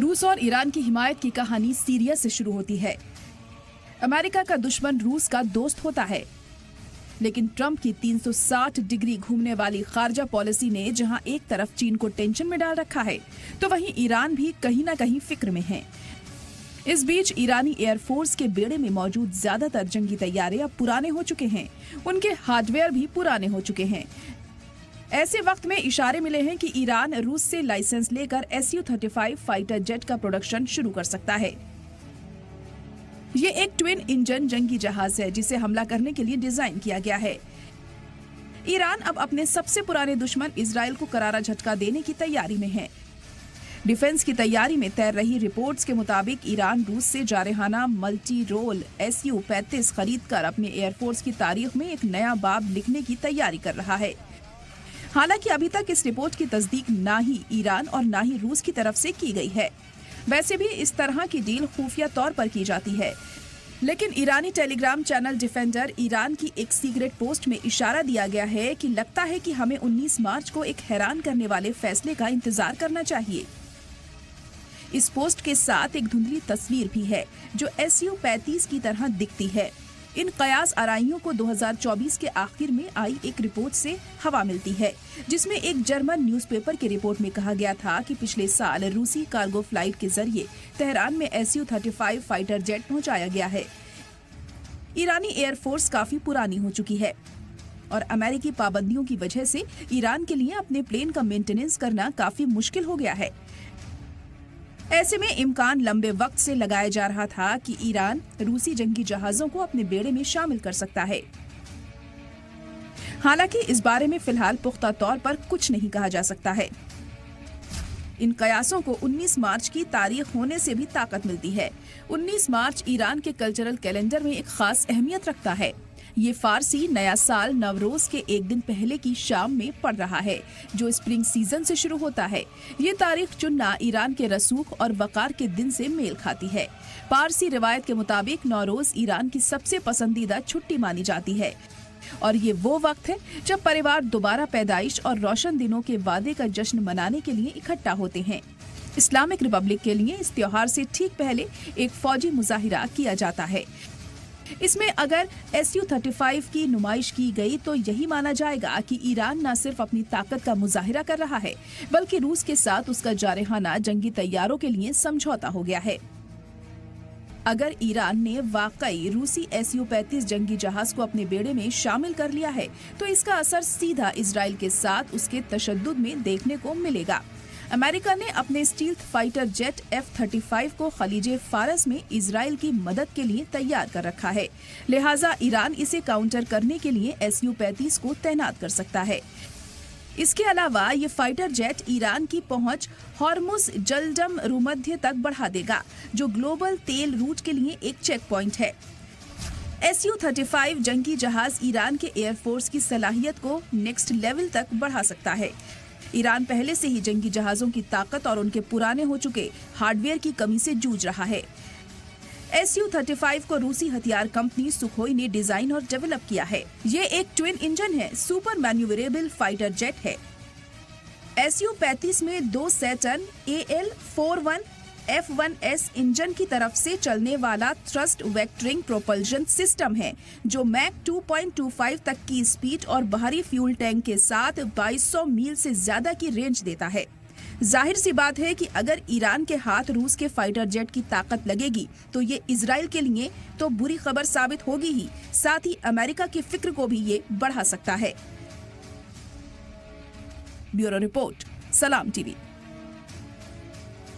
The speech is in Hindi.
रूस और ईरान की हिमायत की कहानी सीरिया से शुरू होती है। अमेरिका का दुश्मन रूस का दोस्त होता है, लेकिन ट्रंप की 360 डिग्री घूमने वाली खारजा पॉलिसी ने जहां एक तरफ चीन को टेंशन में डाल रखा है, तो वहीं ईरान भी कहीं न कहीं फिक्र में है। इस बीच ईरानी एयरफोर्स के बेड़े में मौजूद ज्यादातर जंगी तैयारे अब पुराने हो चुके हैं, उनके हार्डवेयर भी पुराने हो चुके हैं। ऐसे वक्त में इशारे मिले हैं कि ईरान रूस से लाइसेंस लेकर Su-35 फाइटर जेट का प्रोडक्शन शुरू कर सकता है। ये एक ट्विन इंजन जंगी जहाज है जिसे हमला करने के लिए डिजाइन किया गया है। ईरान अब अपने सबसे पुराने दुश्मन इजराइल को करारा झटका देने की तैयारी में है। डिफेंस की तैयारी में तैर रही रिपोर्ट्स के मुताबिक ईरान रूस से जारहाना मल्टी रोल Su-35 खरीदकर अपने एयरफोर्स की तारीख में एक नया बाब लिखने की तैयारी कर रहा है। हालांकि अभी तक इस रिपोर्ट की तस्दीक ना ही ईरान और ना ही रूस की तरफ से की गई है। वैसे भी इस तरह की डील खुफिया तौर पर की जाती है, लेकिन ईरानी टेलीग्राम चैनल डिफेंडर ईरान की एक सीक्रेट पोस्ट में इशारा दिया गया है कि लगता है कि हमें 19 मार्च को एक हैरान करने वाले फैसले का इंतजार करना चाहिए। इस पोस्ट के साथ एक धुंधली तस्वीर भी है जो Su-35 की तरह दिखती है। इन कयास आराइयों को 2024 के आखिर में आई एक रिपोर्ट से हवा मिलती है, जिसमें एक जर्मन न्यूज़पेपर की रिपोर्ट में कहा गया था कि पिछले साल रूसी कार्गो फ्लाइट के जरिए तेहरान में Su-35 फाइटर जेट पहुंचाया गया है। ईरानी एयरफोर्स काफी पुरानी हो चुकी है और अमेरिकी पाबंदियों की वजह से ईरान के लिए अपने प्लेन का मेंटेनेंस करना काफी मुश्किल हो गया है। ऐसे में इम्कान लंबे वक्त से लगाया जा रहा था कि ईरान रूसी जंगी जहाजों को अपने बेड़े में शामिल कर सकता है। हालांकि इस बारे में फिलहाल पुख्ता तौर पर कुछ नहीं कहा जा सकता है। इन कयासों को 19 मार्च की तारीख होने से भी ताकत मिलती है। 19 मार्च ईरान के कल्चरल कैलेंडर में एक खास अहमियत रखता है। ये फारसी नया साल नवरोज के एक दिन पहले की शाम में पड़ रहा है, जो स्प्रिंग सीजन से शुरू होता है। ये तारीख चुनना ईरान के रसूख और वकार के दिन से मेल खाती है। पारसी रिवायत के मुताबिक नौरोज ईरान की सबसे पसंदीदा छुट्टी मानी जाती है और ये वो वक्त है जब परिवार दोबारा पैदाइश और रोशन दिनों के वादे का जश्न मनाने के लिए इकट्ठा होते हैं। इस्लामिक रिपब्लिक के लिए इस त्योहार से ठीक पहले एक फौजी मुजाहिरा किया जाता है। इसमें अगर Su-35 की नुमाइश की गई तो यही माना जाएगा कि ईरान न सिर्फ अपनी ताकत का मुजाहिरा कर रहा है, बल्कि रूस के साथ उसका जारहाना जंगी तैयारों के लिए समझौता हो गया है। अगर ईरान ने वाकई रूसी Su-35 जंगी जहाज को अपने बेड़े में शामिल कर लिया है, तो इसका असर सीधा इजराइल के साथ उसके तशद्दुद में देखने को मिलेगा। अमेरिका ने अपने स्टील्थ फाइटर जेट F-35 को खलीजे फारस में इजराइल की मदद के लिए तैयार कर रखा है, लिहाजा ईरान इसे काउंटर करने के लिए Su-35 को तैनात कर सकता है। इसके अलावा ये फाइटर जेट ईरान की पहुंच हॉर्मुज जलडम भूमध्य तक बढ़ा देगा, जो ग्लोबल तेल रूट के लिए एक चेक पॉइंट है। Su-35 जंगी जहाज ईरान के एयरफोर्स की सलाहियत को नेक्स्ट लेवल तक बढ़ा सकता है। ईरान पहले से ही जंगी जहाजों की ताकत और उनके पुराने हो चुके हार्डवेयर की कमी से जूझ रहा है। Su-35 को रूसी हथियार कंपनी सुखोई ने डिजाइन और डेवलप किया है। ये एक ट्विन इंजन है, सुपर मैन्यूवरेबल फाइटर जेट है। Su-35 में 2 सैटर्न AL-41 F1S इंजन की तरफ से चलने वाला थ्रस्ट वेक्टरिंग प्रोपल्शन सिस्टम है, जो मैक 2.25 तक की स्पीड और बाहरी फ्यूल टैंक के साथ 2200 मील से ज्यादा की रेंज देता है। जाहिर सी बात है कि अगर ईरान के हाथ रूस के फाइटर जेट की ताकत लगेगी तो ये इजराइल के लिए तो बुरी खबर साबित होगी ही, साथ ही अमेरिका की फिक्र को भी ये बढ़ा सकता है। ब्यूरो रिपोर्ट, सलाम टीवी।